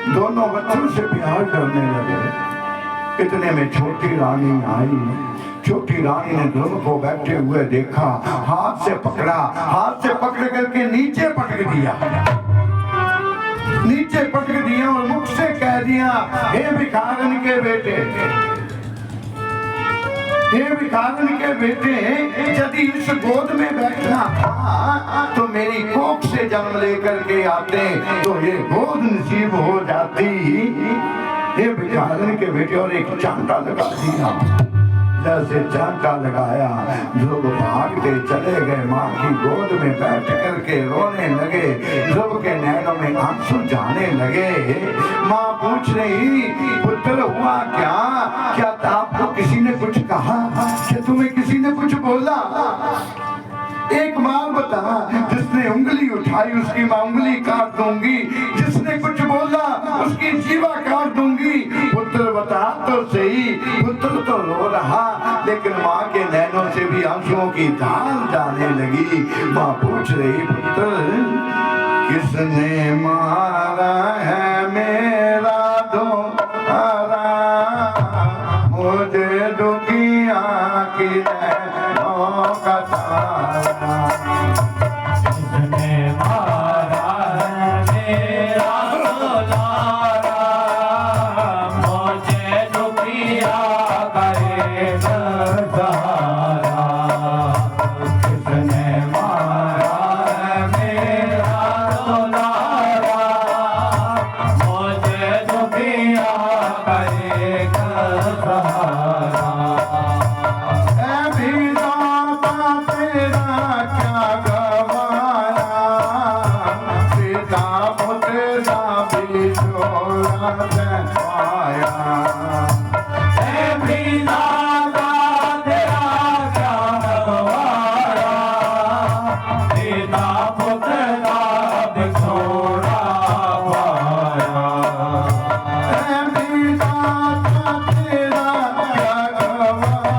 दोनों बच्चों से प्यार करने लगे। इतने में छोटी रानी आई। छोटी रानी ने ध्रुव को बैठे हुए देखा, हाथ से पकड़ा, हाथ से पकड़ करके नीचे पटक दिया, नीचे पटक दिया और मुख से कह दिया, हे भिखारन के बेटे, हे भिखारन के बेटे, यदि इस गोद में बैठना था तो मेरी कोख से जन्म लेकर के आते तो ये गोद नसीब हो जाती। ये भिखारन के बेटे, और एक चांटा लगा दिया। जैसे चांटा लगाया, ध्रुव भागते चले गए, माँ की गोद में बैठ करके रोने लगे। ध्रुव के नैनों में आंसू जाने लगे। माँ पूछ रही, पुत्र हुआ क्या? क्या आपको किसी ने कुछ कहा? क्या तुम्हें किसी ने कुछ बोला? एक बार बता, जिसने उंगली उठाई उसकी मैं उंगली काट दूंगी, जिसने कुछ बोला उसकी जीवा काट दूंगी। पुत्र बता तो सही। पुत्र तो रो रहा, लेकिन माँ के नैनों से भी आंसुओं की धार जाने लगी। माँ पूछ रही, पुत्र किसने मारा है मेरा दोहरा, मुझे दुखिया की नैनों का तारा, किसने मारा है मेरा दुलारा, मुझे दुखिया करेगा सहारा। किसने मारा है मेरा दुलारा, मुझे दुखिया करेगा सहारा। किसने मारा है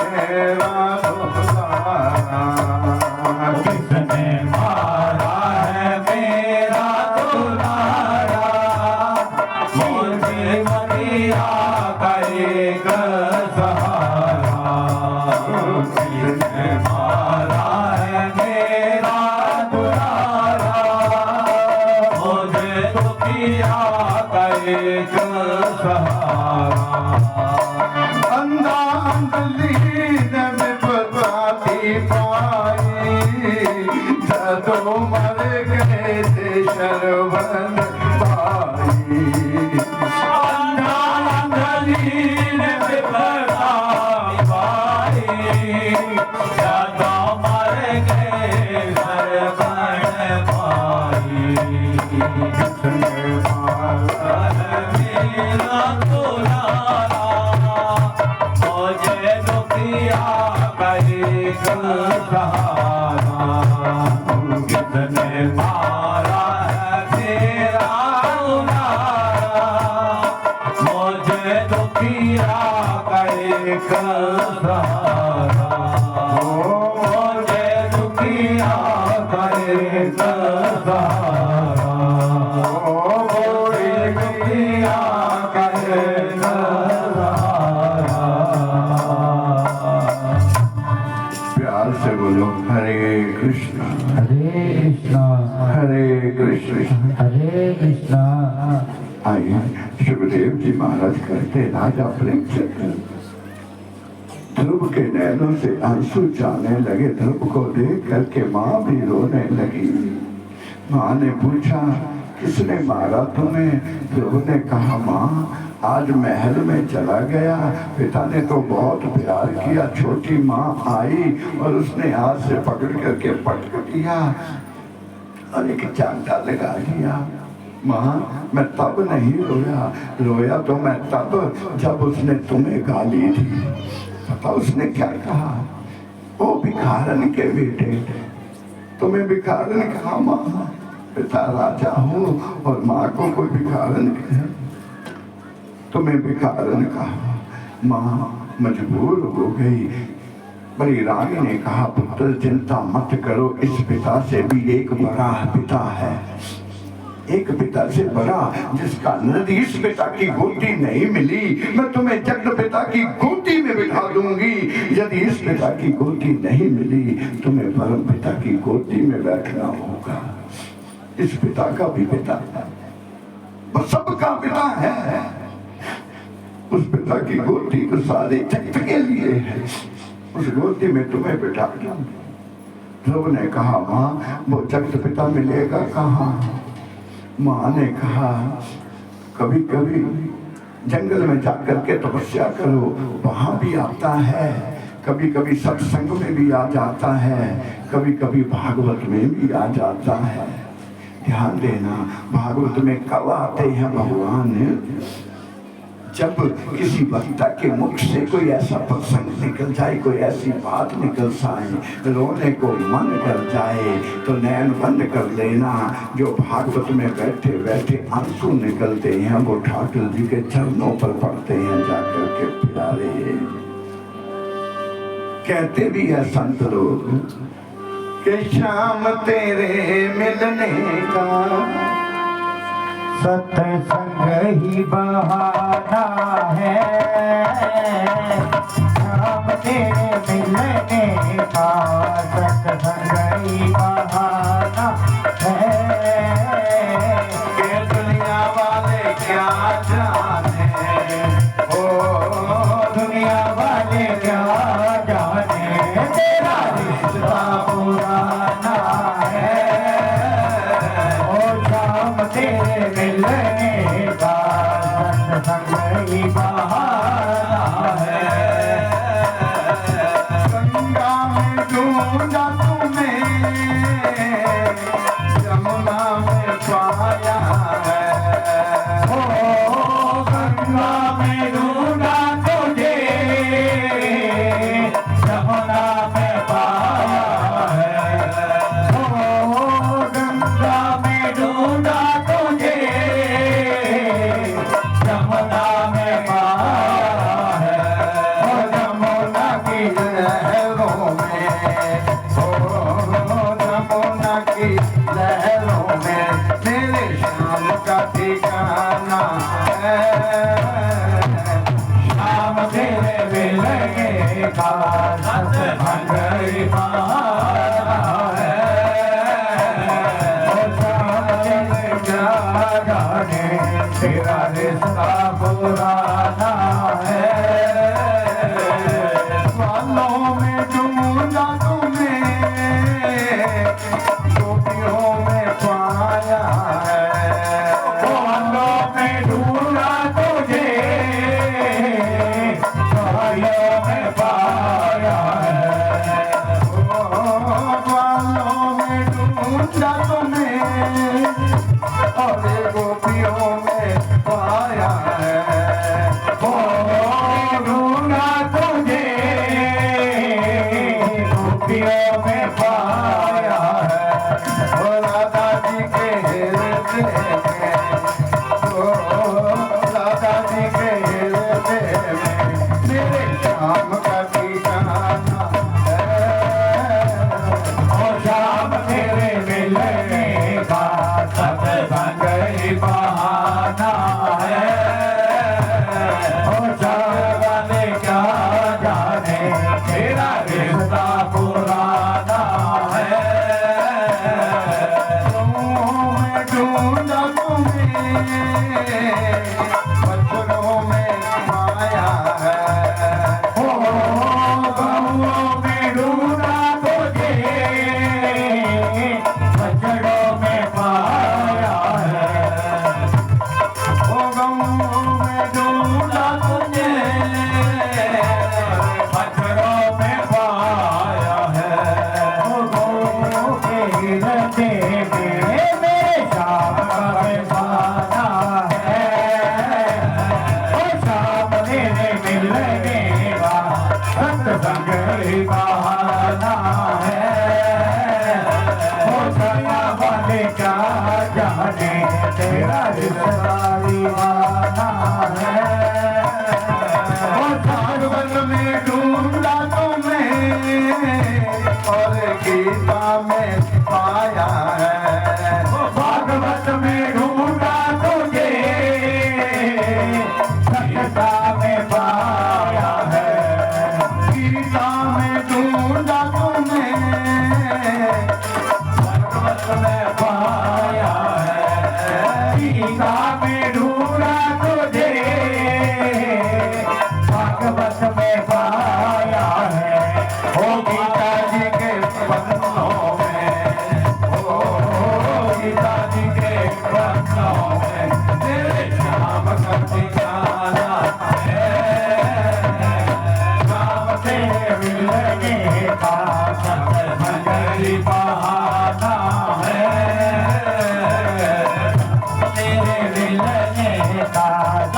मेरा दुलारा, किसने मारा है मेरा दुलारा, मुझे दुखिया करेगा सहारा। किसने मारा है मेरा दुलारा, मुझे दुखिया करेगा सहारा। तो मर गए थे शरबन भाई, अंधाधुंध बिपराई भाई, तो मर गए शरबन भाई। किसने मारा मेरा दुलारा, मुझे दुखिया करेगा सहारा। किसने मारा है मेरा दुलारा, मुझे दुखिया करेगा सहारा। मुझे दुखिया करेगा सहारा, मुझे दुखिया करेगा सहारा। प्यार से बोलो, हरे कृष्णा हरे कृष्णा हरे कृष्ण हरे कृष्णा। आइए, सुखदेव जी महाराज कहते, राजा प्रेमचंद्र ध्रुव के नैनों से आंसू जाने लगे। ध्रुव को देख करके माँ भी रोने लगी। माँ ने पूछा, किसने मारा तुम्हें? ध्रुव ने कहा, माँ आज महल में चला गया, पिता ने तो बहुत प्यार किया। छोटी माँ आई और उसने हाथ से पकड़ करके पटक दिया और एक चांटा लगा दिया। माँ मैं तब नहीं रोया, रोया तो मैं तब जब उसने तुम्हें गाली थी। पता उसने क्या कहा? ओ भिखारन के बेटे, तुम्हें भिखारन कहा माँ? पिता राजा हूँ और माँ को कोई भिखारन कहे? तुम्हें भिखारन कहा। माँ मजबूर हो गई। बड़ी रानी ने कहा पुत्र चिंता मत करो, इस पिता से भी एक बड़ा पिता है, एक पिता से बड़ा, जिसका नदी इस पिता की गोदी नहीं मिली, मैं तुम्हें जगत पिता की गोदी में बिठा दूंगी। यदि इस पिता की गोदी नहीं मिली, तुम्हें परम पिता की गोदी में बैठना होगा। इस पिता का भी पिता है, वो सबका पिता है। उस पिता की गोदी तो सारे जगत के लिए है, उस गोदी में तुम्हें बिठा दूंगी। ध्रुव ने कहा माँ वो जगत पिता मिलेगा कहाँ? माँ ने कहा कभी कभी जंगल में जाकर के तपस्या करो, वहां भी आता है, कभी कभी सत्संग में भी आ जाता है, कभी कभी भागवत में भी आ जाता है। ध्यान देना, भागवत में कब आते हैं भगवान? जब किसी वक्ता के मुख से कोई ऐसा प्रसंग निकल जाए, कोई ऐसी बात निकल जाए, रोने को मन कर जाए, तो नैन बंद कर लेना। जो भागवत में बैठे बैठे आंसू निकलते हैं वो ठाकुर जी के चरणों पर पड़ते हैं जाकर के प्यारे। कहते भी है संत लोग कि शाम तेरे मिलने का सत्संग ही बहाना है, शाम तेरे मिलने का सत्संग ही बहाना है। के दुनिया वाले क्या जाने, ओ दुनिया वाले क्या जाने, तेरा रिश्ता पुराना है। ओ शाम तेरे मिलने का सत्संग ही बहाना है। गंगा में ढूंढा तुम्हें, यमुना में पाया है। ओ गंगा में ढूंढा तुझे, यमुना में पाया है। ओ गंगा में ढूंढा तुझे, यमुना में पाया है। ओ यमुना की लहरों में, ओ यमुना की लहरों में मेरे शाम का ठिकाना है। शाम तेरे मिलने का सत्संग ही बहाना है। ओ शाम तेरे क्या जाने, तेरा रिश्ता पुराना है। बालों में ढूंढा तुम्हें, गोपियों में पाया है। बालों में ढूंढा तुझे, बालों में पाया है। बालों में ढूंढा तुम्हें और गोपियों में पाया है।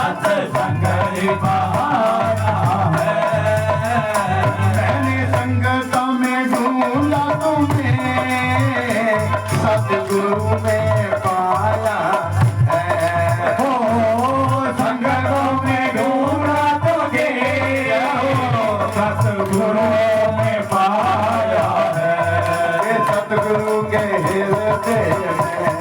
सत्संग ही बहाना है। मैंने संगत में ढूंढा तुम्हें, सतगुरु में पाया है। ओ संगतों में ढूंढा तुझे, सतगुरु में पाया है। ये सतगुरु के हृदय में,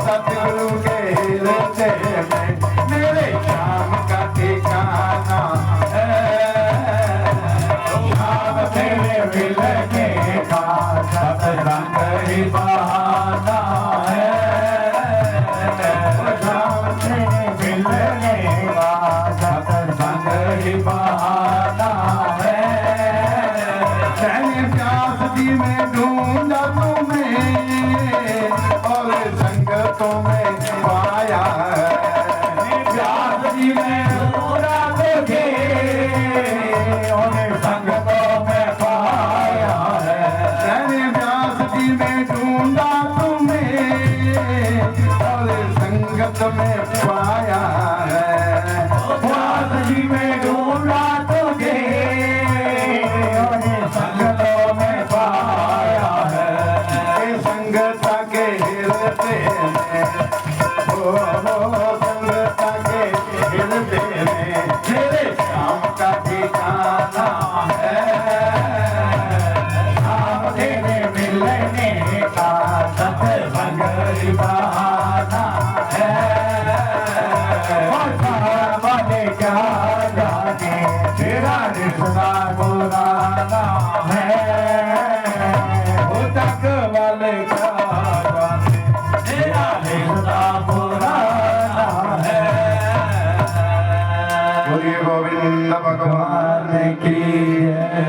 सतगुरु के हृदय में मेरे श्याम का ठिकाना है। श्याम तेरे मिलने का सत्संग ही बहाना है। श्याम तेरे मिलने का सत्संग ही बहाना है। मैंने प्यास जी में ढूंढा तुम्हें और संगतों में पाया है। प्यास जी में ढूंढा तुझे और संगतों में पाया है। मैंने प्यास जी में ढूंढा तुम्हें और संगत में पाया है। प्यास जी में ढूंढा तुझे और संगतों में पाया है। ये संगत के हृदय में, ओ संगत के हृदय में मेरे श्याम का ठिकाना है। श्याम तेरे मिलने का सत्संग ही बहाना है। और सामने क्या जाने तेरा रिश्ता पुराना है। वो तक वाले क्या जाने तेरा रिश्ता पुराना है। बोलिए गोविंद भगवान की है।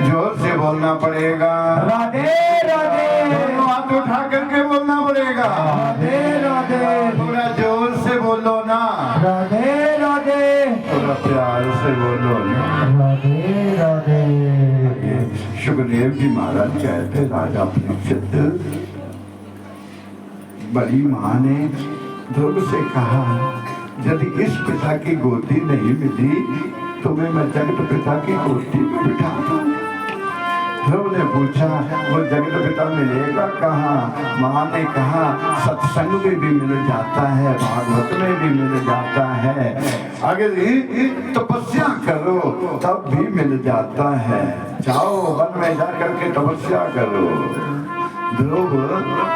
जोर से बोलना पड़ेगा, राधे राधे दोनों हाथ उठा करके बोलना पड़ेगा। राधे राधे थोड़ा जोर से बोलो ना, राधे राधे थोड़ा प्यार से बोलो ना। राधे राधे। सुखदेव जी महाराज कहते, राजा परीक्षित, बड़ी माँ ने ध्रुव से कहा, यदि इस पिता की गोदी नहीं मिली तो मैं जगत पिता की गोदी में बिठा दूं। ध्रुव ने पूछा, वो जगत पिता मिलेगा कहाँ? माँ ने कहा, सत्संग में भी मिल जाता है, भागवत में भी मिल जाता है, अगर तपस्या करो तब भी मिल जाता है। जाओ वन में जा करके तपस्या करो। ध्रुव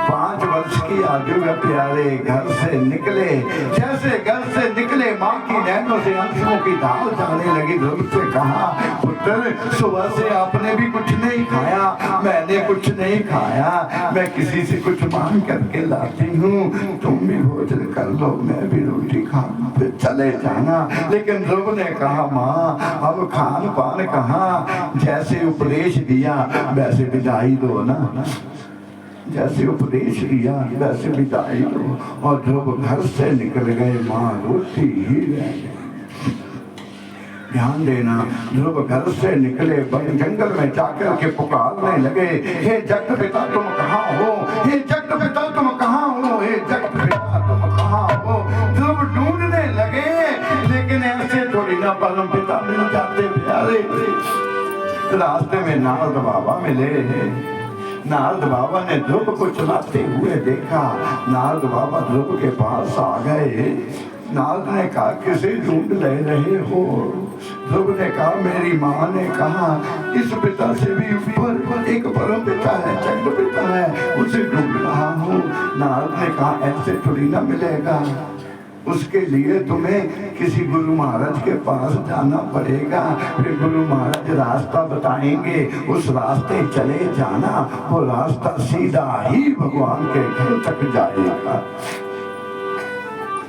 5 वर्ष की आयु में प्यारे घर से निकले। जैसे घर से निकले माँ की नैनों से आंसुओं की धार जाने लगी। ध्रुव से कहा, पुत्र सुबह से आपने भी कुछ नहीं खाया, मैंने कुछ नहीं खाया, मैं किसी से कुछ मांग करके लाती हूँ, तुम भी भोजन कर लो, मैं भी रोटी खा फिर चले जाना। लेकिन ध्रुव ने कहा, माँ अब खान पान कहाँ, जैसे उपदेश दिया वैसे विदाई दो ना, जैसे उपदेश दिया वैसे विदाई दो। और ध्रुव घर से निकल गए, माँ रोती ही रह गई। ध्यान देना, ध्रुव घर से निकले, वन जंगल में जाकर के पुकारने लगे, हे जगत पिता तुम कहाँ हो, हे जगत पिता तुम कहाँ हो, हे जगत पिता तुम कहाँ हो। ध्रुव ढूंढने लगे, लेकिन ऐसे थोड़ी ना परम पिता मिल जाते प्यारे। रास्ते में नारद बाबा मिले। नारद बाबा ने ध्रुव को चलाते हुए देखा। नारद बाबा ध्रुव के पास आ गए। नारद ने कहा, किसे ढूंढ ले रहे हो? ध्रुव ने कहा, मेरी माँ ने कहा इस पिता से भी ऊपर एक परम पिता है, जगत पिता है, उसे ढूंढ रहा हूँ। नारद ने कहा, ऐसे थोड़ी ना मिलेगा, उसके लिए तुम्हें किसी गुरु महाराज के पास जाना पड़ेगा। फिर गुरु महाराज रास्ता बताएंगे, उस रास्ते चले जाना, वो रास्ता सीधा ही भगवान के घर तक जाएगा।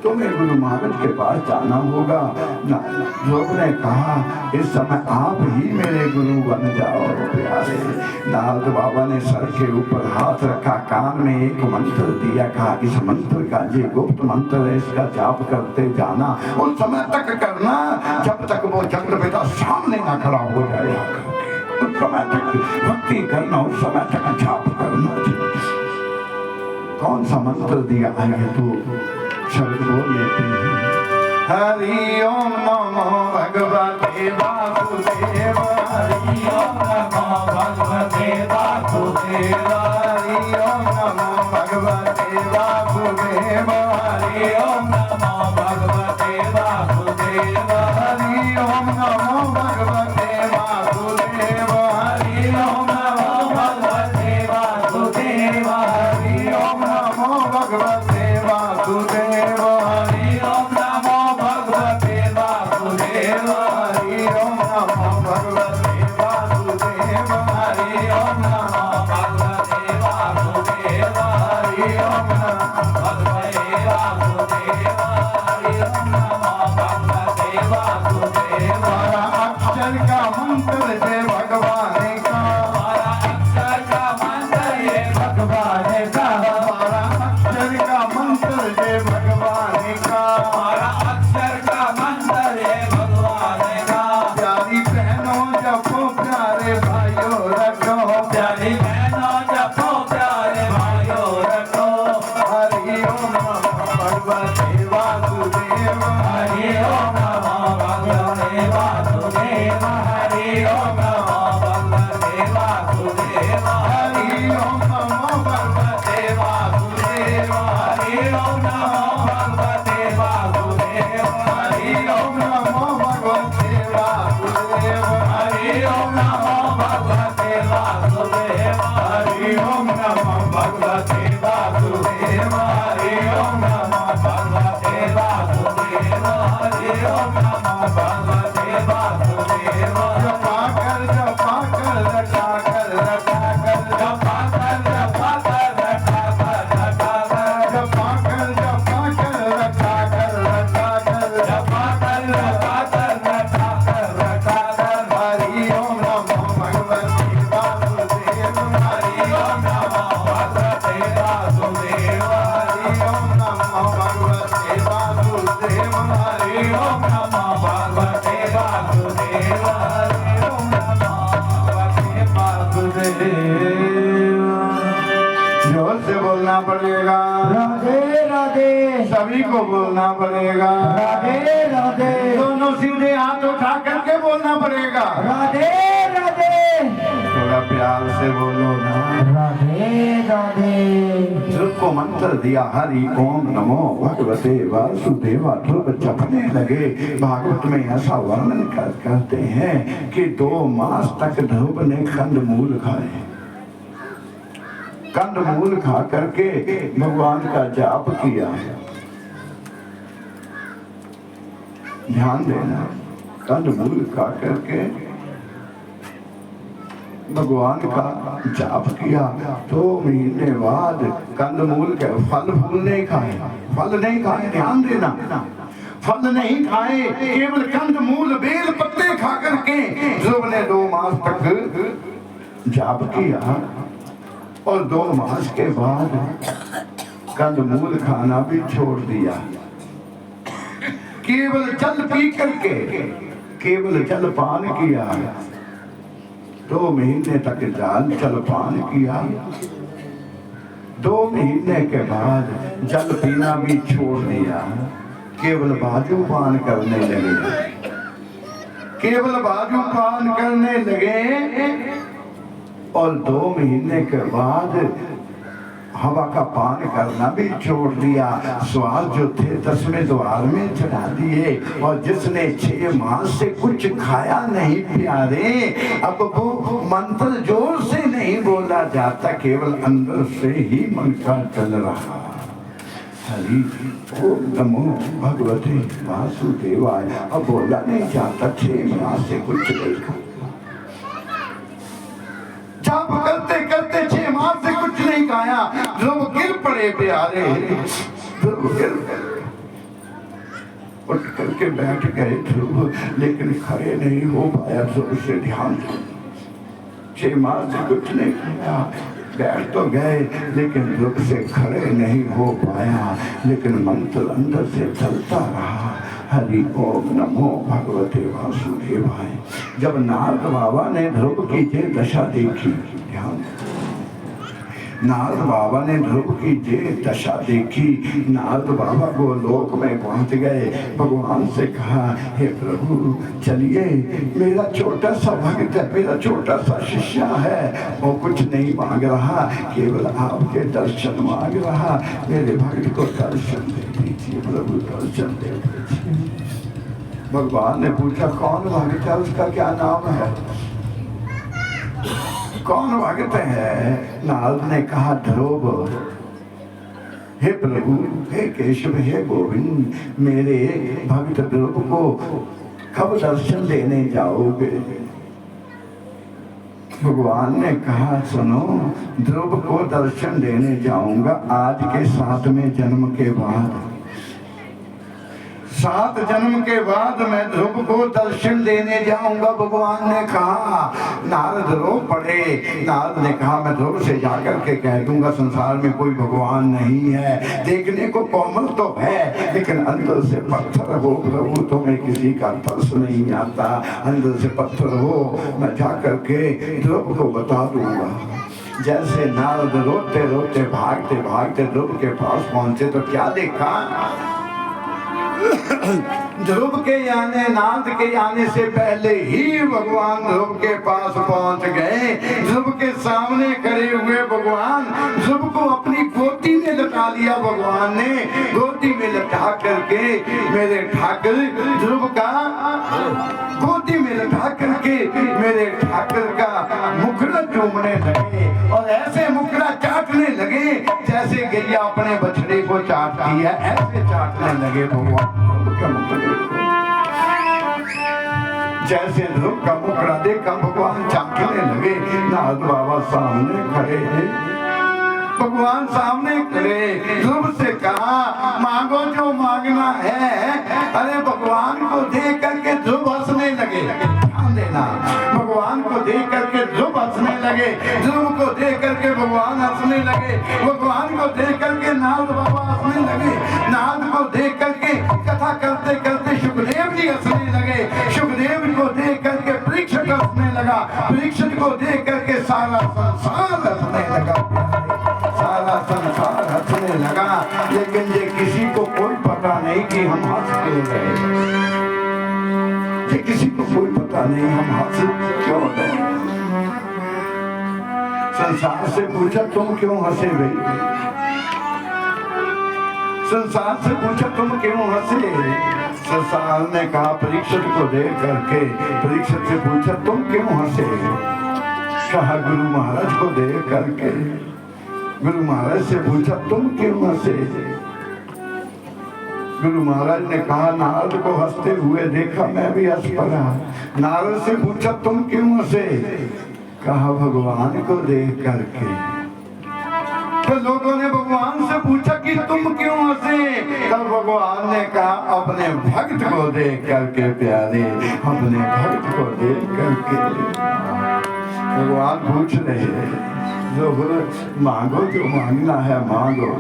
तुम्हें गुरु महाराज के पास जाना होगा। ध्रुव ने कहा, इस समय आप ही मेरे गुरु बन जाओ प्यारे। नारद बाबा ने सर के ऊपर हाथ रखा, कान में एक मंत्र दिया, कहा इस मंत्र का ये गुप्त मंत्र है, इसका जाप करते जाना, उस समय तक करना जब तक वो जगत पिता सामने ना खड़ा हो जाए। उस समय तक भक्ति करना, उस समय तक जाप करना। कौन सा मंत्र दिया है? तो शब्द बोल लेते हैं। हरि ओम नमो भगवते वासुदेव, हरि ओम नमो भगवते वासुदेव, हरि ओम नमो भगवते वासुदेव, हरि ओम नमो भगवते वासुदेव, हरि ओम नमो भगवते वासुदेव, हरि ओम नमो भगवते वासुदेव, हरि ओम नमो भगवते वासुदेव, हरि ओम नमो भगवते वासुदेव, हरि ओम नमो भगवते वासुदेव, हरि ओम नमो भगवते वासुदेव, हरि ओम नमो भगवते वासुदेव, हरि ओम नमो भगवते वासुदेव। हमारा अक्षर का मंत्र है भगवान का, हमारा अक्षर का मंत्र ये भगवान का, हमारा अक्षर का मंत्र है भगवान का, हमारा अक्षर का मंत्र ये भगवान का। प्यारी बहनों जपो प्यारे भाइयों रखो, प्यारी बहनों जपो प्यारे भाइयों रखो, हरि ओम नमो भगवते वासुदेव, हरि ओम नमो भगवते वासुदेव, हरि ओम नमो भगवते वासुदेव, हरि ओम नमो भगवते वासुदेव, हरि ओम नमो भगवते वासुदेव, हरि ओम नमो भगवते वासुदेव, हरि ओम नमो भगवते वासुदेव, हरि ओम नमो भगवते वासुदेव, हरि ओम नमो भगवते वासुदेव, हरि ओम नमो भगवते वासुदेव। जपा कर रटा कर, जपा कर रखा कर रखा कर, जपा कर रटा कर, जपा कर रखा कर रखा कर। हरि ओम नमो भगवते वासुदेव, हरि ओम नमो भगवते वासुदेव, हरि ओम नमो भगवते वासुदेव, हरि ओम नमो भगवते वासुदेव, हरि ओम नमो भगवते वासुदेव। जोर से बोलना पड़ेगा, राधे राधे, सभी को बोलना पड़ेगा, राधे राधे, दोनों सीधे हाथ उठा करके बोलना पड़ेगा। राधे राधे, थोड़ा प्यार से बोलो ना। राधे राधे। ध्रुव को मंत्र दिया, हरि ओम नमो भगवते वासुदेवा। ध्रुव जपने लगे। भागवत में ऐसा वर्णन करते हैं कि 2 मास तक ध्रुव ने कंदमूल खाए। कंदमूल खा करके भगवान का जाप किया। ध्यान देना, कंदमूल खा करके भगवान का जाप किया। 2 महीने बाद कंदमूल के फल फूल नहीं खाए, फल नहीं खाए। ध्यान देना, फल नहीं खाए, केवल कंदमूल बेल पत्ते खा करके ध्रुव ने 2 मास तक जाप किया। और 2 मास के बाद कंदमूल खाना भी छोड़ दिया। केवल जल पी करके, केवल जल पान किया। 2 महीने तक जल पान किया। 2 महीने के बाद जल पीना भी छोड़ दिया। केवल बाजू पान करने लगे, केवल बाजू पान करने लगे। और 2 महीने के बाद हवा का पान करना भी छोड़ दिया। स्वाद जो थे 10वें द्वार में चढ़ा दिए। और जिसने 6 मास से कुछ खाया नहीं प्यारे, अब वो मंत्र जोर से नहीं बोला जाता, केवल अंदर से ही मन का चल रहा। हरि ओम नमो भगवते वासुदेवाय। अब बोला नहीं जाता, 6 मास से कुछ नहीं खाया। जाप करते करते 6 मास से कुछ नहीं खाया। ध्रुव गिर पड़े प्यारे, ध्रुव गिर उठ करके बैठ गए ध्रुव, लेकिन खड़े नहीं हो पाया। ध्रुव से ध्यान, 6 मास से कुछ नहीं खाया। बैठ तो गए लेकिन ध्रुव से खड़े नहीं हो पाया। लेकिन मंत्र अंदर से चलता रहा, हरि ओम नमो भगवते वासुदेवाय। जब नारद बाबा ने ध्रुव की ये दशा देखी, ध्यान, नारद बाबा ने ध्रुव की ये दशा देखी। नारद बाबा को लोक में पहुंच गए, भगवान से कहा, हे प्रभु चलिए, मेरा छोटा सा भक्त है, मेरा छोटा सा शिष्य है, वो कुछ नहीं मांग रहा, केवल आपके दर्शन मांग रहा, मेरे भक्त को दर्शन दे दीजिए प्रभु, दर्शन दे दीजिए। भगवान ने पूछा, कौन भक्त है, उसका क्या नाम है, कौन भक्त है? नारद ने कहा, ध्रुव। हे प्रभु, हे केशव, हे गोविंद, मेरे भक्त ध्रुव को कब दर्शन देने जाओगे? भगवान ने कहा, सुनो, ध्रुव को दर्शन देने जाऊंगा आज के 7वें जन्म के बाद। 7 जन्म के बाद मैं ध्रुव को दर्शन देने जाऊंगा। भगवान ने कहा, नारद रो पड़े। नारद ने कहा, मैं ध्रुव से जाकर के कह दूंगा संसार में कोई भगवान नहीं है, देखने को कोमल तो है लेकिन अंदर से पत्थर हो प्रभु, तुम्हें किसी का तरस नहीं आता, अंदर से पत्थर हो। मैं जाकर के ध्रुव को बता दूंगा। जैसे नारद रोते रोते भागते भागते ध्रुव के पास पहुंचे तो क्या देखा? ध्रुव के आने, नारद के आने से पहले ही भगवान ध्रुव के पास पहुंच गए। ध्रुव के सामने खड़े हुए भगवान ध्रुव को अपनी गोदी में लटा लिया। भगवान ने गोदी में लटा करके मेरे ठाकुर ध्रुव का गोदी में लटा करके मेरे ठाकुर का मुखड़ा चूमने लगे और ऐसे मुखड़ा चाटने लगे जैसे गैया अपने बछड़े को चाटती है, ऐसे चाटने लगे भगवान का मुखड़ा। जैसे ध्रुव का मुखड़ा देखा भगवान चाटने लगे। नारद बाबा सामने खड़े हैं, भगवान सामने खड़े। ध्रुव से कहा, मांगो जो मांगना है। अरे भगवान को देख करके ध्रुव हंसने लगे। ध्यान देना, भगवान को देख करके ध्रुव हंसने लगे, ध्रुव को देख करके भगवान हंसने लगे, भगवान को देख करके नारद बाबा हंसने लगे, नारद को देख करके कथा करते करते सुखदेव जी हंसने लगे, सुखदेव को देख करके परीक्षित हंसने लगा, परीक्षित को देख करके सारा संसार हंसने लगा, सारा संसार हंसने लगा। लेकिन ये किसी को कोई पता नहीं कि हम हंस क्यों रहे, ये किसी को कोई पता नहीं हम हंस क्यों रहे। संसार से पूछा, तुम क्यों हंसे भाई? संसार से पूछा, तुम क्यों हंसे? संसार ने कहा, परीक्षित को देख करके। परीक्षित से पूछा, तुम क्यों हंसे? कहा, गुरु महाराज को देख करके। गुरु महाराज से पूछा, तुम क्यों हंसे? गुरु महाराज ने कहा, नारद को हंसते हुए देखा, मैं भी हंस पड़ा। नारद से पूछा, तुम क्यों हंसे? कहा, भगवान को देख करके। तो लोगों ने भगवान से पूछा कि तुम क्यों हंसे? तब भगवान ने कहा, अपने भक्त को देख करके प्यारे, अपने भक्त को देख करके। भगवान पूछ रहे, जो मांगो जो मांगना है मांगो।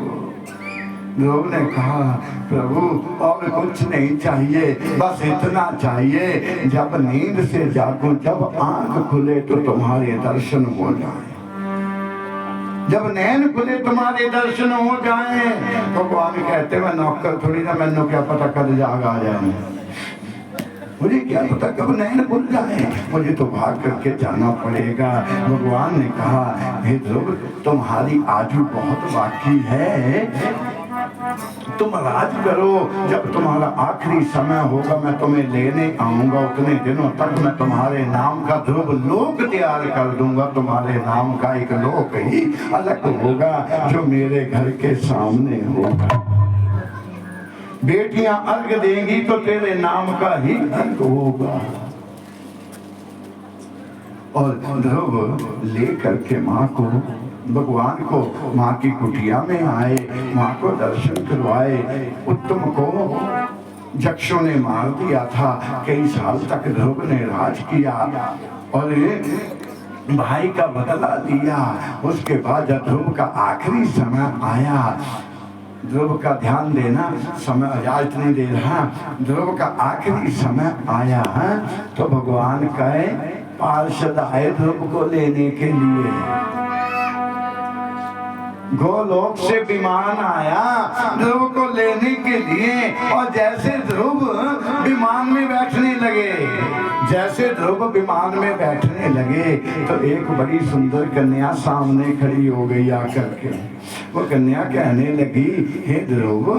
लोग ने कहा, प्रभु और कुछ नहीं चाहिए, बस इतना चाहिए, जब नींद से जागो, जब आंख खुले तो तुम्हारे दर्शन हो जाए, जब नैन खुले तुम्हारे दर्शन हो जाए। भगवान कहते, मैं नौकर थोड़ी ना, मैंने क्या पता कब जाग आ जाए, मुझे क्या पता कब नैन खुल जाए, मुझे तो भाग करके जाना पड़ेगा। भगवान ने कहा, हे ध्रुव, तुम्हारी आयु बहुत बाकी है, तुम राज करो, जब तुम्हारा आखिरी समय होगा मैं तुम्हें लेने आऊंगा, उतने दिनों तक मैं तुम्हारे नाम का ध्रुव लोक तैयार कर दूंगा। तुम्हारे नाम का एक लोक ही अलग होगा जो मेरे घर के सामने होगा। बेटियां अर्घ देंगी तो तेरे नाम का ही अर्घ होगा। और ध्रुव लेकर के माँ को, भगवान को माँ की कुटिया में आए, माँ को दर्शन करवाए। उत्तम को जक्षों ने मार दिया था, कई साल तक ध्रुव ने राज किया और भाई का बदला लिया। उसके बाद जब ध्रुव का आखिरी समय आया, ध्रुव का ध्यान देना, समय आज नहीं दे रहा, ध्रुव का आखिरी समय आया तो भगवान कहे, पार्षद आए ध्रुव को लेने के लिए। गोलोक से विमान आया ध्रुव को लेने के लिए, और जैसे ध्रुव विमान में बैठने लगे, जैसे ध्रुव विमान में बैठने लगे तो एक बड़ी सुंदर कन्या सामने खड़ी हो गई आकर के। वो कन्या कहने लगी, हे ध्रुव,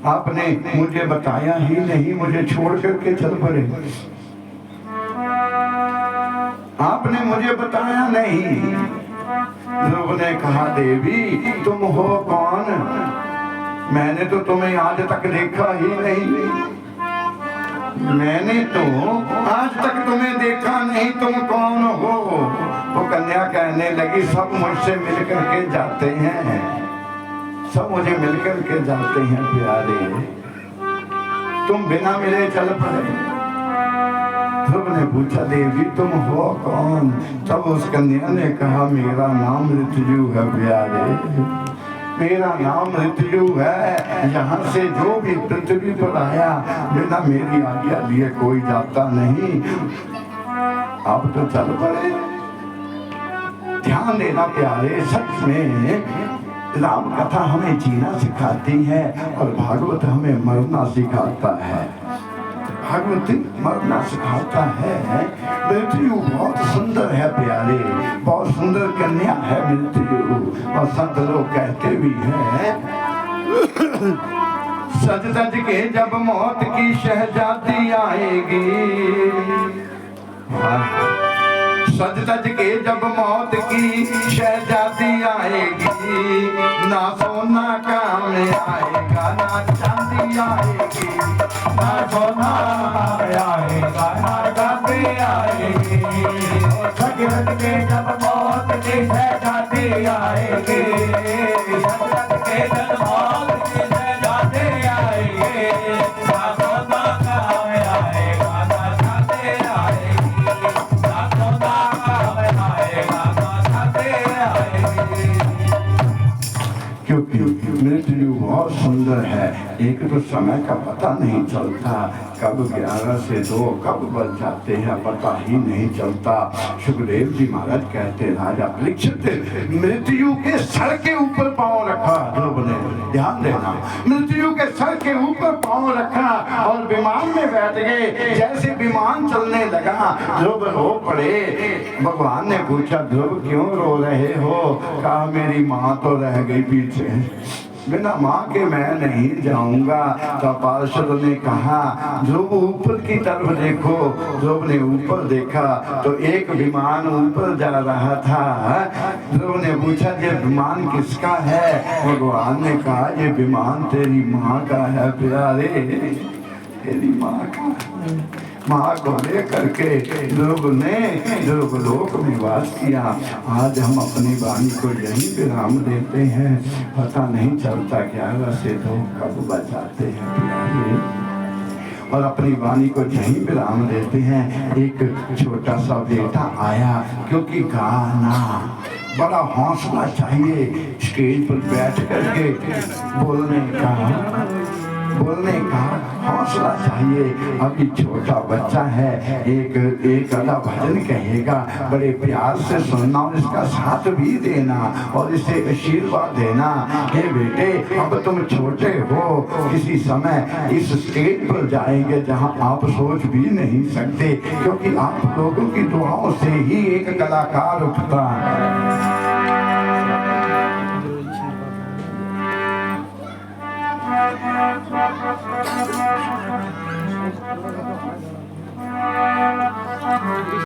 आपने मुझे बताया ही नहीं, मुझे छोड़ करके चल पड़े। आपने मुझे बताया नहीं। ध्रुव ने कहा, देवी तुम हो कौन? मैंने तो तुम्हें आज तक देखा ही नहीं, मैंने तो आज तक तुम्हें देखा नहीं, तुम कौन हो? वो कन्या कहने लगी, सब मुझसे मिल करके जाते हैं, सब मुझे मिलकर के जाते हैं प्यारे, तुम बिना मिले चल पड़े। ध्रुव ने पूछा, देवी तुम हो कौन? तब उस कन्या ने कहा, मेरा नाम मृत्यु है प्यारे, मेरा नाम मृत्यु है। यहाँ से जो भी पृथ्वी पर आया बिना मेरी आज्ञा लिए कोई जाता नहीं, आप तो चल पड़े। ध्यान देना प्यारे, सच में राम कथा हमें जीना सिखाती है और भागवत हमें मरना सिखाता है। भागवत मरना सिखाता है। मृत्यु बहुत सुंदर है प्यारे, बहुत सुंदर कन्या है मृत्यु। और संत लोग कहते भी हैं, सज धज के जब मौत की शहजादी आएगी, सज धज के जब मौत की शहजादी आएगी, ना सोना काम आएगा ना चांदी आएगी, ना सोना आएगा ना चांदी आएगी। सज धज के जब मौत की शहजादी आएगी, सज धज के जब मौत की शहजादी आएगी, ना सोना काम आएगा ना चांदी आएगी, ना सोना काम आएगा ना चांदी आएगी। क्योंकि मृत्यु बहुत सुंदर है। एक तो समय का पता नहीं चलता, कब 11 से 2 कब बज जाते हैं पता ही नहीं चलता। सुखदेव जी महाराज कहते, राजा परीक्षित मृत्यु के सर के ऊपर पांव रखा ध्रुव ने, ध्यान देना, मृत्यु के सर के ऊपर पांव रखा और विमान में बैठ गए। जैसे विमान चलने लगा ध्रुव रो पड़े। भगवान ने पूछा, ध्रुव क्यों रो रहे हो? कहा, मेरी माँ तो रह गई पीछे, बिना माँ के मैं नहीं जाऊंगा। तो पार्षद ने कहा, ध्रुव ऊपर की तरफ देखो। ध्रुव ने ऊपर देखा तो एक विमान ऊपर जा रहा था। ध्रुव ने पूछा, ये विमान किसका है? भगवान ने कहा, ये विमान तेरी माँ का है प्यारे, तेरी माँ का। माँ को लेकर के ध्रुव ने ध्रुवलोक में वास किया। आज हम अपनी वाणी को यही विराम देते हैं। पता नहीं चलता 11 से 2 कब बजाते हैं प्यारे, और अपनी वाणी को यही विराम देते हैं। एक छोटा सा बेटा आया, क्योंकि गाना बड़ा हौसला चाहिए, स्टेज पर बैठ करके बोलने का हौसला चाहिए। अभी छोटा बच्चा है, एक आधा भजन कहेगा, बड़े प्यार से सुनना और इसका साथ भी देना और इसे आशीर्वाद देना। हे बेटे, अब तुम छोटे हो, किसी समय इस स्टेज पर जाएंगे जहां आप सोच भी नहीं सकते, क्योंकि आप लोगों की दुआओं से ही एक कलाकार उठता है।